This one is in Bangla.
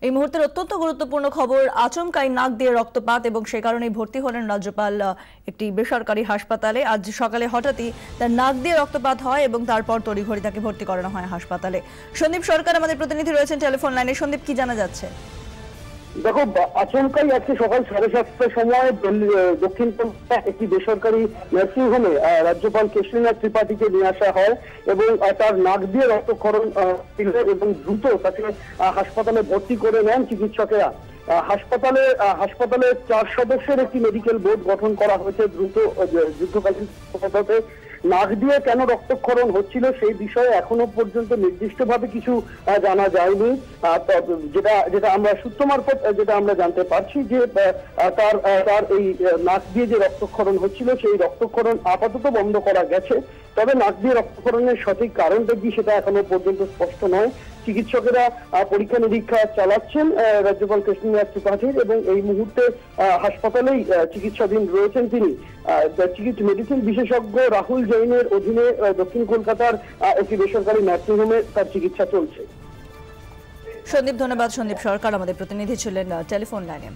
এই মুহূর্তের অত্যন্ত গুরুত্বপূর্ণ খবর, আচমকাই নাক দিয়ে রক্তপাত এবং সে কারণেই ভর্তি হলেন রাজ্যপাল একটি বেসরকারি হাসপাতালে। আজ সকালে হঠাৎই তার নাক দিয়ে রক্তপাত হয় এবং তারপর তড়িঘড়ি তাকে ভর্তি করানো হয় হাসপাতালে। সন্দীপ সরকার আমাদের প্রতিনিধি রয়েছেন টেলিফোন লাইনে। সন্দীপ, কি জানা যাচ্ছে? দেখো, আচমকাই আজকে সকাল 7:30টার সময় দক্ষিণ কলকাতা একটি বেসরকারি নার্সিং হোমে রাজ্যপাল কেশরীনাথ ত্রিপাঠীকে নিয়ে আসা হয় এবং তার নাক দিয়ে রক্তক্ষরণ ছিল এবং দ্রুত তাকে হাসপাতালে ভর্তি করে নেন চিকিৎসকেরা। হাসপাতালে 4 সদস্যের একটি মেডিকেল বোর্ড গঠন করা হয়েছে। যুদ্ধকালীন পদ্ধতিতে নাক দিয়ে কেন রক্তক্ষরণ হচ্ছিল সেই বিষয়ে এখনো পর্যন্ত নির্দিষ্টভাবে কিছু জানা যায়নি। যেটা আমরা সূত্র মারফত যেটা আমরা জানতে পারছি যে তার এই নাক দিয়ে যে রক্তক্ষরণ হচ্ছিল সেই রক্তক্ষরণ আপাতত বন্ধ করা গেছে। তবে নাক দিয়ে রক্তক্ষরণের সঠিক কারণটা কি সেটা এখনো পর্যন্ত স্পষ্ট নয়। চিকিৎসকেরা পরীক্ষা নিরীক্ষা চালাচ্ছেন রাজ্যপাল কেশরীনাথ ত্রিপাঠীর এবং এই মুহূর্তে হাসপাতালেই চিকিৎসাধীন রয়েছেন তিনি। মেডিসিন বিশেষজ্ঞ রাহুল জৈনের অধীনে দক্ষিণ কলকাতার একটি বেসরকারি নার্সিংহোমে তার চিকিৎসা চলছে। সন্দীপ, ধন্যবাদ। সন্দীপ সরকার আমাদের প্রতিনিধি ছিলেন টেলিফোন লাইনে।